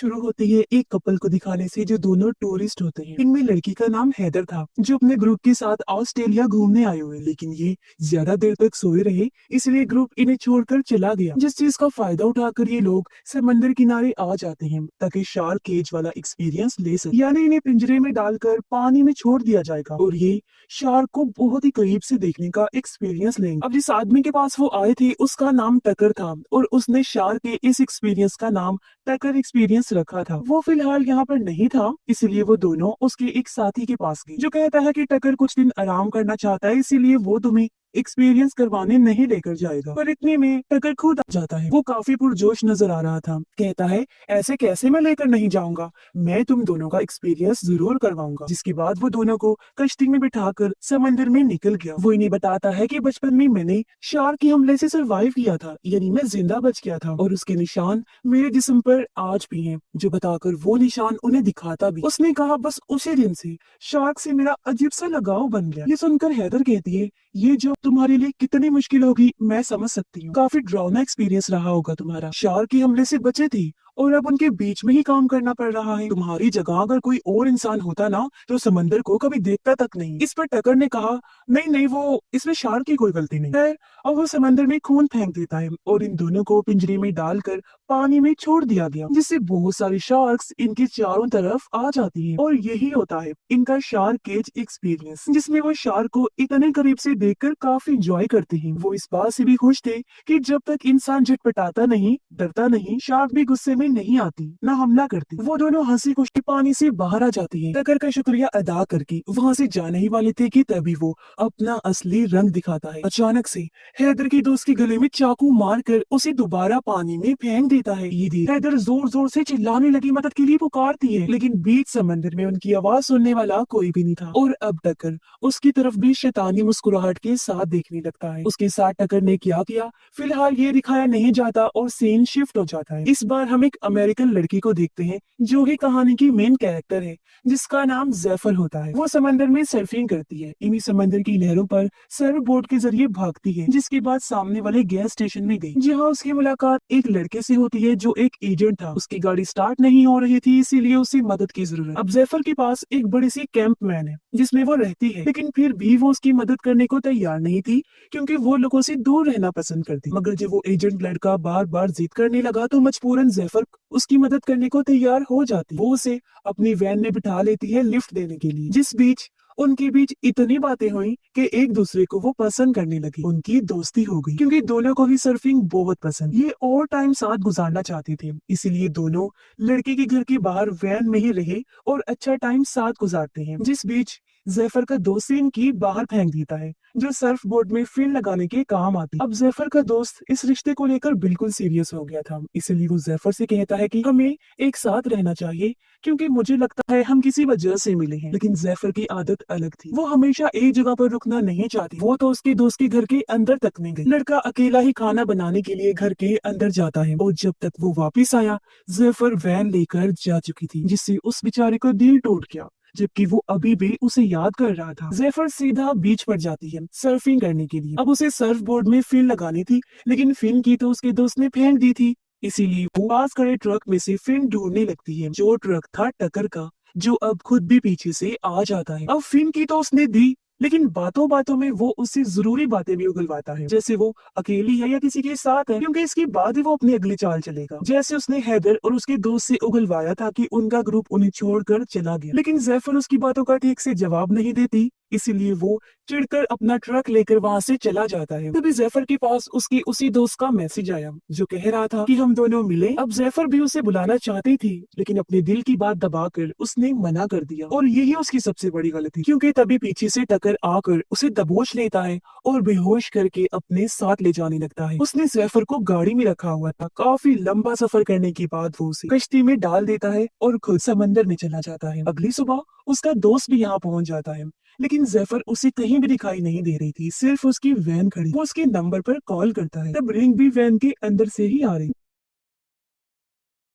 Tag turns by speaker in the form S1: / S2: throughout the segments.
S1: शुरू होती है एक कपल को दिखाने से जो दोनों टूरिस्ट होते हैं। इनमें लड़की का नाम हैदर था जो अपने ग्रुप के साथ ऑस्ट्रेलिया घूमने आए हुए, लेकिन ये ज्यादा देर तक सोए रहे, इसलिए ग्रुप इन्हें छोड़कर चला गया। जिस चीज का फायदा उठाकर ये लोग समंदर किनारे आ जाते हैं ताकि शार्क केज वाला एक्सपीरियंस ले सके, यानी इन्हें पिंजरे में डालकर पानी में छोड़ दिया जाएगा और ये शार्क को बहुत ही करीब से देखने का एक्सपीरियंस लेंगे। अब जिस आदमी के पास वो आए थे उसका नाम टकर था और उसने शार्क के इस एक्सपीरियंस का नाम टकर एक्सपीरियंस रखा था। वो फिलहाल यहाँ पर नहीं था, इसलिए वो दोनों उसके एक साथी के पास गए जो कहता है कि टकर कुछ दिन आराम करना चाहता है, इसीलिए वो तुम्हें एक्सपीरियंस करवाने नहीं लेकर जाएगा। पर इतने में टकर खुद आ जाता है। वो काफी पुरजोश नजर आ रहा था। कहता है ऐसे कैसे मैं लेकर नहीं जाऊंगा, मैं तुम दोनों का एक्सपीरियंस जरूर करवाऊंगा। जिसके बाद वो दोनों को कश्ती में बिठाकर समंदर में निकल गया। वो इन्हें बताता है कि बचपन में मैंने शार्क के हमले से सरवाइव किया था, यानी मैं जिंदा बच गया था और उसके निशान मेरे जिस्म पर आज भी हैं। जो बताकर वो निशान उन्हें दिखाता भी। उसने कहा बस उसी दिन से शार्क से मेरा अजीब सा लगाव बन गया। ये सुनकर हैदर कहती है ये जो तुम्हारे लिए कितनी मुश्किल होगी मैं समझ सकती हूँ। काफी डरावना एक्सपीरियंस रहा होगा तुम्हारा। शार्क के हमले से बचे थे और अब उनके बीच में ही काम करना पड़ रहा है। तुम्हारी जगह अगर कोई और इंसान होता ना तो समंदर को कभी देखता तक नहीं। इस पर टकर ने कहा नहीं नहीं, वो इसमें शार्क की कोई गलती नहीं है। और वो समंदर में खून फेंक देता है और इन दोनों को पिंजरे में डालकर पानी में छोड़ दिया गया, जिससे बहुत सारी शार्क्स इनके चारों तरफ आ जाती हैं। और यही होता है इनका शार्क केज एक्सपीरियंस, जिसमें वो शार्क को इतने करीब से देखकर काफी एंजॉय करते हैं। वो इस बात से भी खुश थे कि जब तक इंसान झटपटाता नहीं, डरता नहीं, शार्क भी गुस्से में नहीं आती, न हमला करती। वो दोनों हंसी खुशी पानी से बाहर आ जाती हैं। टकर का शुक्रिया अदा करके वहाँ से जाने ही वाले थे कि तभी वो अपना असली रंग दिखाता है। अचानक से हैदर के दोस्त के गले में चाकू मारकर उसे दोबारा पानी में फेंक देता है। ये देख हैदर जोर जोर से चिल्लाने लगी, मदद के लिए पुकारती है, लेकिन बीच समंदर में उनकी आवाज सुनने वाला कोई भी नहीं था। और अब टकर उसकी तरफ भी शैतानी मुस्कुराहट के साथ देखने लगता है। उसके साथ टकर ने क्या किया फिलहाल ये दिखाया नहीं जाता और सीन शिफ्ट हो जाता है। इस बार हम एक अमेरिकन लड़की को देखते हैं जो ही कहानी की मेन कैरेक्टर है, जिसका नाम जैफर होता है। वो समंदर में सर्फिंग करती है, इन्हीं समंदर की लहरों पर सर्फ बोट के जरिए भागती है। जिसके बाद सामने वाले गैस स्टेशन में गई, जहाँ उसकी मुलाकात एक लड़के से होती है जो एक एजेंट था। उसकी गाड़ी स्टार्ट नहीं हो रही थी, इसीलिए उसे मदद की जरूरत। अब जैफर के पास एक बड़ी सी कैंप वैन है जिसमें वो रहती है, लेकिन फिर भी वो उसकी मदद करने को तैयार नहीं थी क्योंकि वो लोगों से दूर रहना पसंद करती। मगर जब वो एजेंट लड़का बार बार जिद करने लगा तो मजबूरन जैफर उसकी मदद करने को तैयार हो जाती। वो उसे अपनी वैन में बिठा लेती है लिफ्ट देने के लिए। जिस बीच उनके बीच इतनी बातें हुई कि एक दूसरे को वो पसंद करने लगी। उनकी दोस्ती हो गई क्योंकि दोनों को ही सर्फिंग बहुत पसंद। ये और टाइम साथ गुजारना चाहते थे, इसीलिए दोनों लड़के के घर के बाहर वैन में ही रहे और अच्छा टाइम साथ गुजारते हैं। जिस बीच जैफर का दोस्त इनकी बाहर फेंक देता है जो सर्फ बोर्ड में फिन लगाने के काम आती। अब जैफर का दोस्त इस रिश्ते को लेकर बिल्कुल सीरियस हो गया था, इसलिए वो जैफर से कहता है कि हमें एक साथ रहना चाहिए क्योंकि मुझे लगता है हम किसी वजह से मिले हैं। लेकिन जैफर की आदत अलग थी, वो हमेशा एक जगह पर रुकना नहीं चाहती। वो तो उसके दोस्त के घर के अंदर तक नहीं गई। लड़का अकेला ही खाना बनाने के लिए घर के अंदर जाता है और जब तक वो वापिस आया जैफर वैन लेकर जा चुकी थी, जिससे उस बेचारे को दिल टूट गया, जबकि वो अभी भी उसे याद कर रहा था। जैफर सीधा बीच पर जाती है सर्फिंग करने के लिए। अब उसे सर्फ बोर्ड में फिन लगानी थी, लेकिन फिन की तो उसके दोस्त ने फेंक दी थी, इसीलिए वो पास खड़े ट्रक में से फिन ढूंढने लगती है, जो ट्रक था टकर का, जो अब खुद भी पीछे से आ जाता है। अब फिन की तो उसने दी, लेकिन बातों बातों में वो उससे जरूरी बातें भी उगलवाता है, जैसे वो अकेली है या किसी के साथ है, क्योंकि इसके बाद ही वो अपनी अगली चाल चलेगा। जैसे उसने हैदर और उसके दोस्त से उगलवाया था कि उनका ग्रुप उन्हें छोड़कर चला गया, लेकिन जैफर उसकी बातों का ठीक से जवाब नहीं देती, इसीलिए वो चिढ़कर अपना ट्रक लेकर वहाँ से चला जाता है। तभी जैफर के पास उसके उसी दोस्त का मैसेज आया जो कह रहा था कि हम दोनों मिले। अब जैफर भी उसे बुलाना चाहती थी, लेकिन अपने दिल की बात दबाकर उसने मना कर दिया और यही उसकी सबसे बड़ी गलती, क्योंकि तभी पीछे से टकर आकर उसे दबोच लेता है और बेहोश करके अपने साथ ले जाने लगता है। उसने जैफर को गाड़ी में रखा हुआ था। काफी लंबा सफर करने के बाद वो उसे कश्ती में डाल देता है और खुद समंदर में चला जाता है। अगली सुबह उसका दोस्त भी यहाँ पहुंच जाता है, लेकिन जैफर उसे कहीं भी दिखाई नहीं दे रही थी, सिर्फ उसकी वैन खड़ी। वो उसके नंबर पर कॉल करता है, तब रिंग भी वैन के अंदर से ही आ रही।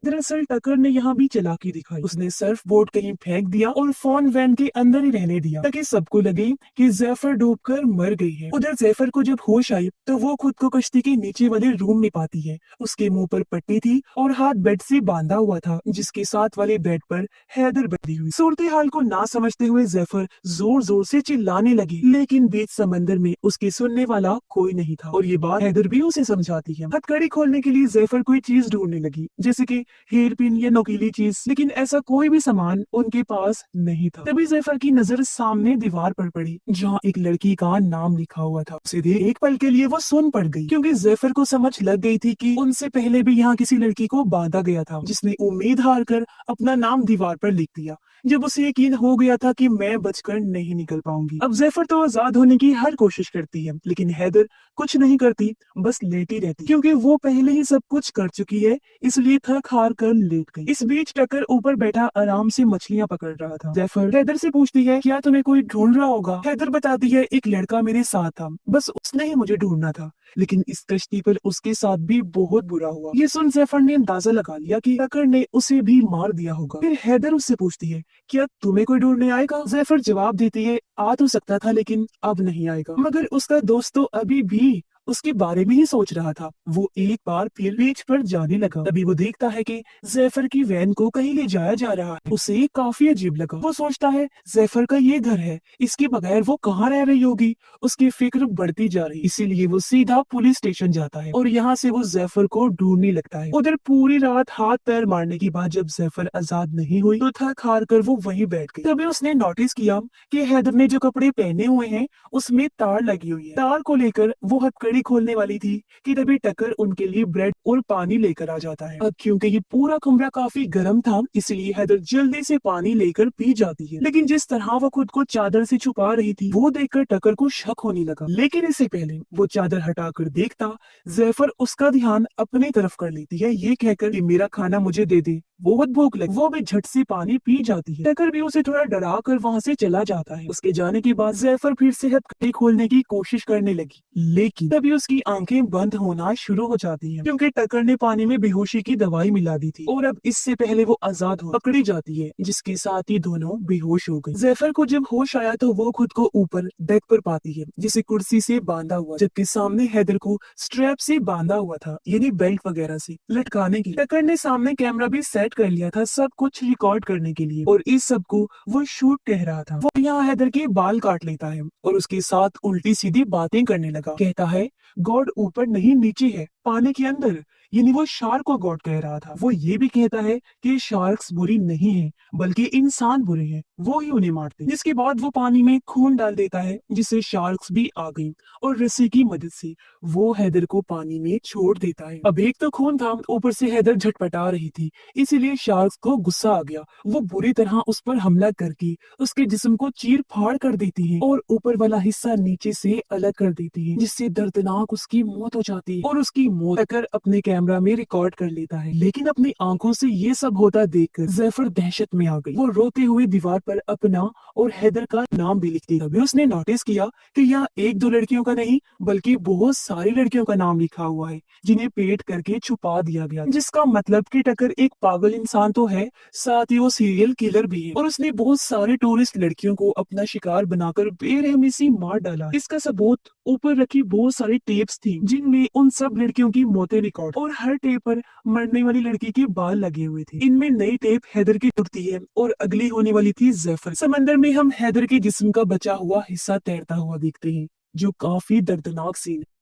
S1: दरअसल टकर ने यहाँ भी चालाकी दिखाई। उसने सर्फ बोर्ड कहीं फेंक दिया और फोन वैन के अंदर ही रहने दिया ताकि सबको लगे कि जैफर डूबकर मर गई है। उधर जैफर को जब होश आई तो वो खुद को कश्ती के नीचे वाले रूम में पाती है। उसके मुंह पर पट्टी थी और हाथ बेड से बांधा हुआ था, जिसके साथ वाले बेड पर हैदर बंधी हुई। सूरत हाल को ना समझते हुए जैफर जोर जोर से चिल्लाने लगी, लेकिन बीच समंदर में उसके सुनने वाला कोई नहीं था और ये बात हैदर भी उसे समझाती है। हथकड़ी खोलने के लिए जैफर कोई चीज ढूंढने लगी, जैसे कि हेयर पिन या नोकीली चीज, लेकिन ऐसा कोई भी सामान उनके पास नहीं था। तभी जैफर की नजर सामने दीवार पर पड़ी जहाँ एक लड़की का नाम लिखा हुआ था। सीधे एक पल के लिए वो सुन पड़ गई, क्योंकि जैफर को समझ लग गई थी कि उनसे पहले भी यहाँ किसी लड़की को बांधा गया था, जिसने उम्मीद हार कर अपना नाम दीवार पर लिख दिया। जब उसे यकीन हो गया था कि मैं बचकर नहीं निकल पाऊंगी। अब जैफर तो आजाद होने की हर कोशिश करती है, लेकिन हैदर कुछ नहीं करती, बस लेटी रहती, क्योंकि वो पहले ही सब कुछ कर चुकी है, इसलिए थक हार कर लेट गई। इस बीच टकर ऊपर बैठा आराम से मछलियां पकड़ रहा था। जैफर हैदर से पूछती है, क्या तुम्हें कोई ढूंढ रहा होगा? हैदर बताती है, एक लड़का मेरे साथ था, बस उसने ही मुझे ढूंढना था, लेकिन इस कश्ती पर उसके साथ भी बहुत बुरा हुआ। ये सुन जैफर ने अंदाजा लगा लिया कि टकर ने उसे भी मार दिया होगा। फिर हैदर उससे पूछती है, क्या तुम्हें कोई ढूंढने आएगा? जैफर जवाब देती है, आ तो सकता था, लेकिन अब नहीं आएगा। मगर उसका दोस्त तो अभी भी उसके बारे में ही सोच रहा था। वो एक बार फिर बीच पर जाने लगा। तभी वो देखता है कि जैफर की वैन को कहीं ले जाया जा रहा है। उसे काफी अजीब लगा। वो सोचता है, जैफर का ये घर है, इसके बगैर वो कहाँ रह रही होगी। उसकी फिक्र बढ़ती जा रही, इसीलिए वो सीधा पुलिस स्टेशन जाता है और यहाँ से वो जैफर को ढूंढने लगता है। उधर पूरी रात हाथ पैर मारने के बाद जब जैफर आजाद नहीं हुई तो थक हार कर वो वहीं बैठ गई। तभी उसने नोटिस किया कि हैदर ने जो कपड़े पहने हुए हैं उसमें तार लगी हुई है। तार को लेकर वो हथकड़ी खोलने वाली थी कि तभी टकर उनके लिए ब्रेड और पानी लेकर आ जाता है। अब क्योंकि ये पूरा कमरा काफी गर्म था, इसलिए हैदर जल्दी से पानी लेकर पी जाती है, लेकिन जिस तरह वो खुद को चादर से छुपा रही थी वो देखकर टकर को शक होने लगा। लेकिन इससे पहले वो चादर हटाकर देखता, जैफर उसका ध्यान अपनी तरफ कर लेती है, ये कहकर कि मेरा खाना मुझे दे दे, बहुत भूख लगी। वो भी झट से पानी पी जाती है। टकर भी उसे थोड़ा डरा कर वहाँ से चला जाता है। उसके जाने के बाद जैफर फिर से हथकड़ी खोलने की कोशिश करने लगी, लेकिन तभी उसकी आंखें बंद होना शुरू हो जाती हैं, क्योंकि टकर ने पानी में बेहोशी की दवाई मिला दी थी और अब इससे पहले वो आजाद हो पकड़ी जाती है, जिसके साथ ही दोनों बेहोश हो गए। जैफर को जब होश आया तो वो खुद को ऊपर डेक पर पाती है, जिसे कुर्सी से बांधा हुआ, जबकि सामने हैदर को स्ट्रैप से बांधा हुआ था, यानी बेल्ट वगैरह से लटकाने की। टकर ने सामने कैमरा भी सेट कर लिया था सब कुछ रिकॉर्ड करने के लिए, और इस सब को वो शूट कह रहा था। वो यहाँ हैदर के बाल काट लेता है और उसके साथ उल्टी सीधी बातें करने लगा। कहता है, गॉड ऊपर नहीं नीचे है, पानी के अंदर, यानी वो शार्क को गॉड कह रहा था। वो ये भी कहता है कि शार्क्स बुरी नहीं है, बल्कि इंसान बुरे हैं, वो ही उन्हें मारते हैं। जिसके बाद वो पानी में खून डाल देता है, जिससे शार्क्स भी आ गई और रस्सी की मदद से वो हैदर को पानी में छोड़ देता है। अब एक तो खून था, ऊपर से हैदर झटपटा रही थी, इसीलिए शार्क्स को गुस्सा आ गया। वो बुरी तरह उस पर हमला करके उसके जिस्म को चीर फाड़ कर देती है और ऊपर वाला हिस्सा नीचे से अलग कर देती है, जिससे दर्दनाक उसकी मौत हो जाती है। और उसकी मौत टकर अपने कैमरा में रिकॉर्ड कर लेता है, लेकिन अपनी आंखों से ये सब होता देखकर जैफर दहशत में आ गई। वो रोते हुए दीवार पर अपना और हैदर का नाम भी लिखती। तभी उसने नोटिस किया कि यहाँ एक दो लड़कियों का नहीं बल्कि बहुत सारी लड़कियों का नाम लिखा हुआ है, जिन्हें पेट करके छुपा दिया गया, जिसका मतलब कि टकर एक पागल इंसान तो है, साथ ही वो सीरियल किलर भी है और उसने बहुत सारे टूरिस्ट लड़कियों को अपना शिकार बनाकर बेरहमी से मार डाला। इसका सबूत ऊपर रखी बहुत सारी टेप्स थी, जिनमें उन सब लड़कियों की मौतें रिकॉर्ड, और हर टेप पर मरने वाली लड़की के बाल लगे हुए थे। इनमें नई टेप हैदर की टूटती है और अगली होने वाली थी जैफर। समंदर में हम हैदर के जिस्म का बचा हुआ हिस्सा तैरता हुआ देखते हैं, जो काफी दर्दनाक सीन है।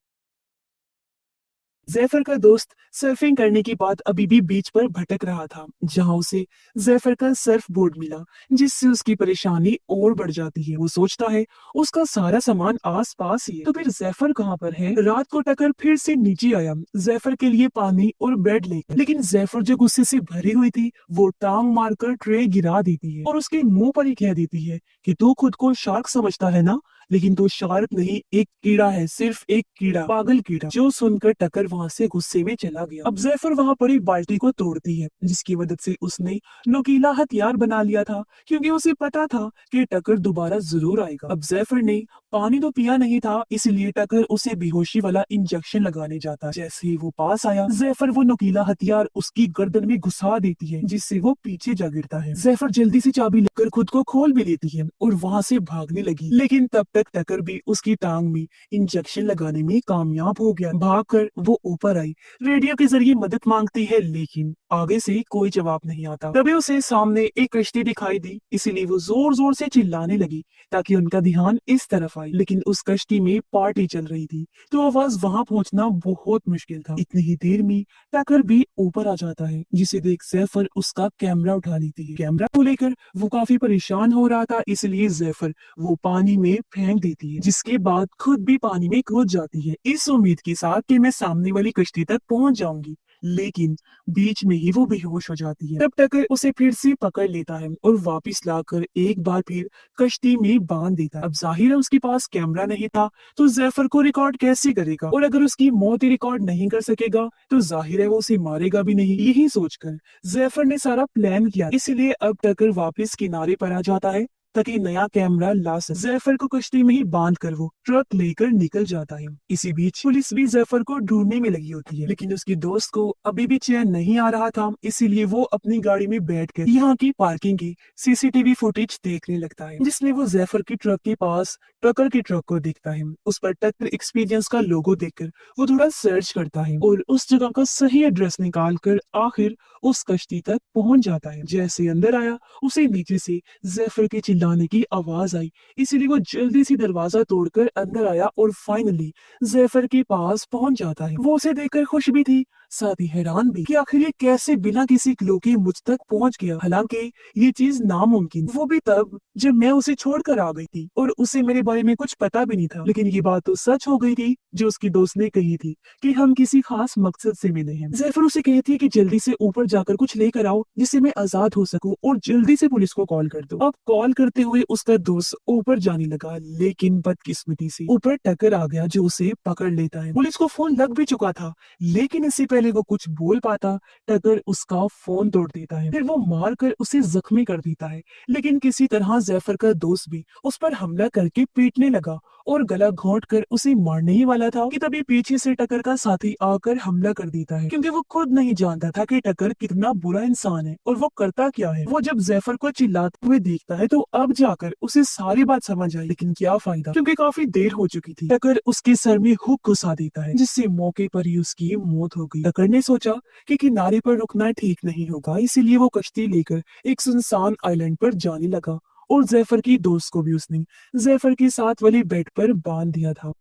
S1: जैफर का दोस्त सर्फिंग करने के बाद अभी भी बीच पर भटक रहा था, जहां उसे जैफर का सर्फ बोर्ड मिला, जिससे उसकी परेशानी और बढ़ जाती है। वो सोचता है उसका सारा सामान आस पास ही है, तो फिर जैफर कहाँ पर है। रात को टकर फिर से नीचे आया जैफर के लिए पानी और ब्रेड लेकर, लेकिन जैफर जो गुस्से से भरी हुई थी वो टांग मारकर ट्रे गिरा देती है और उसके मुंह पर ही कह देती है कि तू खुद को शार्क समझता है ना, लेकिन तो शार्क नहीं, एक कीड़ा है, सिर्फ एक कीड़ा, पागल कीड़ा। जो सुनकर टकर वहाँ से गुस्से में चला गया। अब जैफर वहाँ पर एक बाल्टी को तोड़ती है, जिसकी मदद से उसने नुकीला हथियार बना लिया था, क्योंकि उसे पता था कि टकर दोबारा जरूर आएगा। अब जैफर ने पानी तो पिया नहीं था, इसलिए टकर उसे बेहोशी वाला इंजेक्शन लगाने जाता है। जैसे ही वो पास आया, जैफर वो नुकीला हथियार उसकी गर्दन में घुसा देती है, जिससे वो पीछे जा गिरता है। जैफर जल्दी से चाबी लेकर खुद को खोल भी लेती है और वहाँ से भागने लगी, लेकिन तब तक टकर भी उसकी टांग में इंजेक्शन लगाने में कामयाब हो गया। भागकर वो ऊपर आई, रेडियो के जरिए मदद मांगती है, लेकिन आगे से कोई जवाब नहीं आता। तभी उसे सामने एक कश्ती दिखाई दी, इसीलिए वो जोर जोर से चिल्लाने लगी ताकि उनका ध्यान इस तरफ आए। लेकिन उस कश्ती में पार्टी चल रही थी, तो आवाज वहां पहुंचना बहुत मुश्किल था। इतनी ही देर में टकर भी ऊपर आ जाता है, जिसे देख जैफर उसका कैमरा उठा लेती है। कैमरा को लेकर वो काफी परेशान हो रहा था, इसलिए जैफर वो पानी में फेंक देती है, जिसके बाद खुद भी पानी में कूद जाती है, इस उम्मीद के साथ कि मैं सामने वाली कश्ती तक पहुंच जाऊंगी। लेकिन बीच में ही वो बेहोश हो जाती है। तब टकर उसे फिर से पकड़ लेता है और वापस लाकर एक बार फिर कश्ती में बांध देता है। अब जाहिर है उसके पास कैमरा नहीं था, तो जैफर को रिकॉर्ड कैसे करेगा, और अगर उसकी मौत ही रिकॉर्ड नहीं कर सकेगा तो जाहिर है वो उसे मारेगा भी नहीं। यही सोचकर जैफर ने सारा प्लान किया, इसलिए अब टकर वापस किनारे पर आ जाता है ताकि नया कैमरा ला सके। जैफर को कश्ती में ही बांध कर वो ट्रक लेकर निकल जाता है। इसी बीच पुलिस भी जैफर को ढूंढने में लगी होती है, लेकिन उसकी दोस्त को अभी भी चैन नहीं आ रहा था, इसीलिए वो अपनी गाड़ी में बैठकर यहाँ की पार्किंग की सीसीटीवी फुटेज देखने लगता है, जिसमें वो जैफर की ट्रक के पास टकर की ट्रक को देखता है। उस पर टकर एक्सपीरियंस का लोगो देखकर वो थोड़ा सर्च करता है और उस जगह का सही एड्रेस निकाल कर आखिर उस कश्ती तक पहुंच जाता है। जैसे अंदर आया, उसे नीचे से जैफर के चिल्लाने की आवाज आई, इसीलिए वो जल्दी से दरवाजा तोड़कर अंदर आया और फाइनली जैफर के पास पहुंच जाता है। वो उसे देखकर खुश भी थी, साथ ही हैरान भी कि आखिर ये कैसे बिना किसी क्लू के मुझ तक पहुंच गया। हालांकि ये चीज नामुमकिन, वो भी तब जब मैं उसे छोड़कर आ गई थी और उसे मेरे बारे में कुछ पता भी नहीं था। लेकिन ये बात तो सच हो गई थी जो उसकी दोस्त ने कही थी कि हम किसी खास मकसद से मिले हैं। जैफर उसे कहती है कि जल्दी से ऊपर जाकर कुछ लेकर आओ जिससे मैं आजाद हो सकूं, और जल्दी से पुलिस को कॉल कर दो। अब कॉल करते हुए उसका दोस्त ऊपर जाने लगा, लेकिन बदकिस्मती से ऊपर टकर आ गया जो उसे पकड़ लेता है। पुलिस को फोन लग भी चुका था, लेकिन इससे पहले वो कुछ बोल पाता टकर उसका फोन तोड़ देता है, फिर वो मार कर उसे जख्मी कर देता है। लेकिन किसी तरह जैफर का दोस्त भी उस पर हमला करके पीटने लगा और गला घोंट कर उसे मारने ही वाला था कि तभी पीछे से टकर का साथी आकर हमला कर देता है, क्योंकि वो खुद नहीं जानता था कि टकर कितना बुरा इंसान है और वो करता क्या है। वो जब जैफर को चिल्लाते हुए देखता है तो अब जाकर उसे सारी बात समझ आई, लेकिन क्या फायदा, क्योंकि काफी देर हो चुकी थी। टकर उसके सर में हुक घुसा देता है, जिससे मौके पर ही उसकी मौत हो गई। टकर ने सोचा कि किनारे पर रुकना ठीक नहीं होगा, इसीलिए वो कश्ती लेकर एक सुनसान आइलैंड पर जाने लगा और जैफर की दोस्त को भी उसने जैफर के साथ वाले बेड पर बांध दिया था।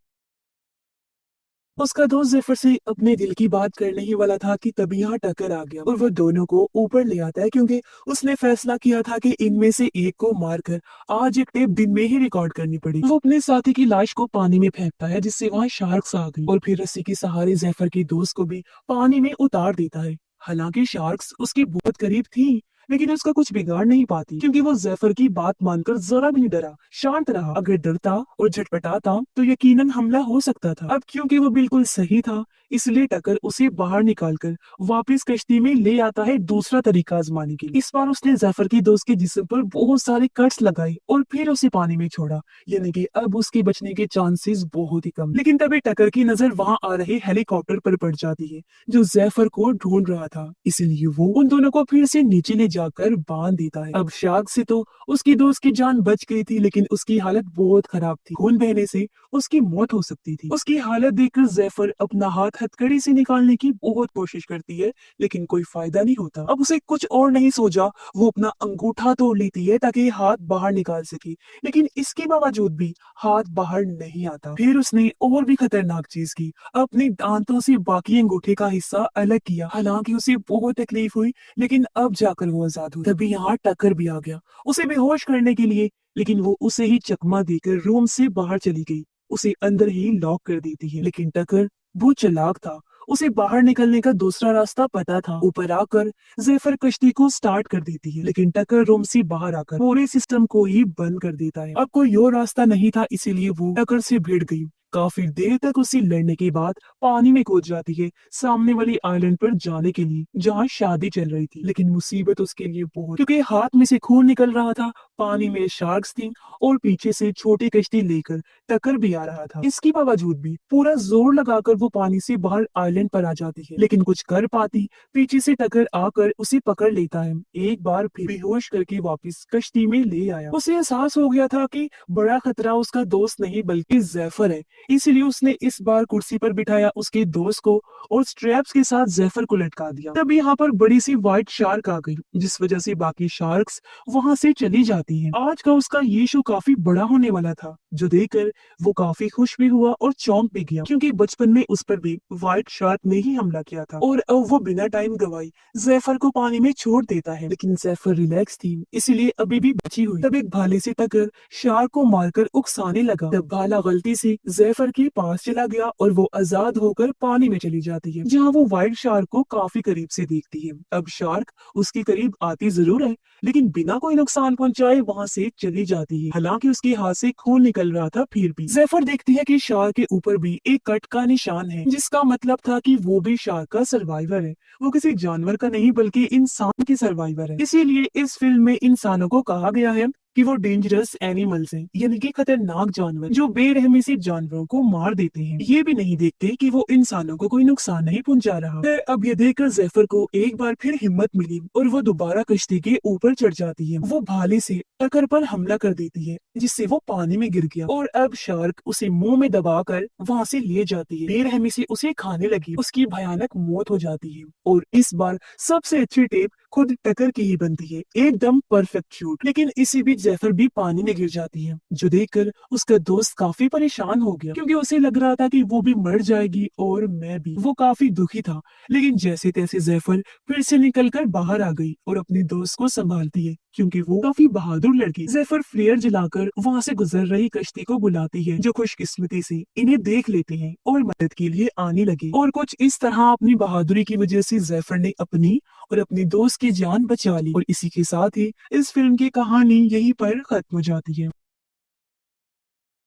S1: उसका दोस्त जेफर से अपने दिल की बात करने ही वाला था कि तभी यहाँ टक्कर आ गया और वो दोनों को ऊपर ले आता है, क्योंकि उसने फैसला किया था कि इनमें से एक को मारकर आज एक टेप दिन में ही रिकॉर्ड करनी पड़ेगी। वो अपने साथी की लाश को पानी में फेंकता है, जिससे वहाँ शार्क्स आ गई और फिर रस्सी के सहारे जेफर की दोस्त को भी पानी में उतार देता है। हालांकि शार्क्स उसके बहुत करीब थी, लेकिन उसका कुछ बिगाड़ नहीं पाती, क्योंकि वो जेफर की बात मानकर जरा भी नहीं डरा, शांत रहा। अगर डरता और झटपटाता तो यकीनन हमला हो सकता था। अब क्योंकि वो बिल्कुल सही था, इसलिए टकर उसे बाहर निकालकर वापस कश्ती में ले आता है दूसरा तरीका आजमाने के लिए। इस बार उसने जेफर की दोस्त के जिस्म पर बहुत सारे कट्स लगाए और फिर उसे पानी में छोड़ा, यानी कि अब उसके बचने के चांसेस बहुत ही कम। लेकिन तभी टकर की नजर वहां आ रहे हेलीकॉप्टर पर पड़ जाती है जो जेफर को ढूंढ रहा था, इसलिए वो उन दोनों को फिर से नीचे ले जाकर बांध देता है। अब शार्क से तो उसकी दोस्त की जान बच गई थी, लेकिन उसकी हालत बहुत खराब थी, खून बहने से उसकी मौत हो सकती थी। उसकी हालत देखकर जेफर अपना हाथ हथकड़ी से निकालने की बहुत कोशिश करती है, लेकिन कोई फायदा नहीं होता। अब उसे कुछ और नहीं सोचा, वो अपना अंगूठा तोड़ लेती है ताकि हाथ बाहर निकाल सके, लेकिन इसके बावजूद भी हाथ बाहर नहीं आता। फिर उसने और भी खतरनाक चीज की, अपने दांतों से बाकी अंगूठे का हिस्सा अलग किया। हालांकि उसे बहुत तकलीफ हुई, लेकिन अब जाकर वो आजाद हुई। तभी यहाँ टक्कर भी आ गया उसे बेहोश करने के लिए, लेकिन वो उसे ही चकमा देकर रूम से बाहर चली गई, उसे अंदर ही लॉक कर देती है। लेकिन टक्कर बहुत चालाक था, उसे बाहर निकलने का दूसरा रास्ता पता था। ऊपर आकर जैफर कश्ती को स्टार्ट कर देती है, लेकिन टकर रूम से बाहर आकर पूरे सिस्टम को ही बंद कर देता है। अब कोई और रास्ता नहीं था, इसीलिए वो टकर से भिड़ गई। काफी देर तक उसे लड़ने के बाद पानी में कूद जाती है सामने वाली आइलैंड पर जाने के लिए, जहाँ शादी चल रही थी। लेकिन मुसीबत उसके लिए बहुत, क्योंकि हाथ में से खून निकल रहा था, पानी में शार्क्स थी और पीछे से छोटी कश्ती लेकर टक्कर भी आ रहा था। इसके बावजूद भी पूरा जोर लगाकर वो पानी से बाहर आइलैंड पर आ जाती है, लेकिन कुछ कर पाती पीछे से टक्कर आकर उसे पकड़ लेता है। एक बार फिर बेहोश करके वापस कश्ती में ले आया। उसे एहसास हो गया था कि बड़ा खतरा उसका दोस्त नहीं बल्कि जैफर है, इसलिए उसने इस बार कुर्सी पर बिठाया उसके दोस्त को और स्ट्रैप्स के साथ जैफर को लटका दिया। तब यहाँ पर बड़ी सी व्हाइट शार्क आ गई, जिस वजह से बाकी शार्क्स वहां से चली जाती हैं। आज का उसका ये शो काफी बड़ा होने वाला था, जो देखकर वो काफी खुश भी हुआ और चौंक भी गया, क्योंकि बचपन में उस पर भी व्हाइट शार्क ने ही हमला किया था। और अब वो बिना टाइम गवाए जैफर को पानी में छोड़ देता है, लेकिन जैफर रिलैक्स थी, इसीलिए अभी भी बची हुई। तब एक भाले से टक्कर शार्क को मारकर उकसाने लगा। तब भाला गलती से जैफर के पास चला गया और वो आजाद होकर पानी में चली जाती है, जहाँ वो व्हाइट शार्क को काफी करीब से देखती है। अब शार्क उसके करीब आती जरूर है, लेकिन बिना कोई नुकसान पहुंचाए वहां से चली जाती है। हालांकि उसके हाथ से खून निकल रहा था, फिर भी जैफर देखती है कि शार्क के ऊपर भी एक कट का निशान है, जिसका मतलब था कि वो भी शार्क का सर्वाइवर है। वो किसी जानवर का नहीं बल्कि इंसान की सर्वाइवर है। इसीलिए इस फिल्म में इंसानों को कहा गया है कि वो डेंजरस एनिमल्स हैं, यानी कि खतरनाक जानवर जो बेरहमी से जानवरों को मार देते हैं। ये भी नहीं देखते कि वो इंसानों को कोई नुकसान नहीं पहुंचा रहा है। अब ये देखकर जैफर को एक बार फिर हिम्मत मिली और वो दोबारा कश्ती के ऊपर चढ़ जाती है। वो भाले से टक्कर पर हमला कर देती है, जिससे वो पानी में गिर गया और अब शार्क उसे मुंह में दबाकर वहां से ले जाती है। बेरहमी से उसे खाने लगी, उसकी भयानक मौत हो जाती है। और इस बार सबसे अच्छी टेप खुद टक्कर की ही बनती है, एकदम परफेक्ट शूट। लेकिन इसी बीच जैफर भी पानी में गिर जाती है, जो देखकर उसका दोस्त काफी परेशान हो गया, क्योंकि उसे लग रहा था कि वो भी मर जाएगी और मैं भी। वो काफी दुखी था, लेकिन जैसे तैसे जैफर फिर से निकलकर बाहर आ गई और अपने दोस्त को संभालती है, क्योंकि वो काफी बहादुर लड़की। जैफर फ्लेयर जलाकर वहाँ से गुजर रही कश्ती को बुलाती है, जो खुशकिस्मती से इन्हें देख लेते हैं और मदद के लिए आने लगे। और कुछ इस तरह अपनी बहादुरी की वजह से जैफर ने अपनी और अपने दोस्त की जान बचा ली। और इसी के साथ ही इस फिल्म की कहानी यहीं पर खत्म हो जाती है।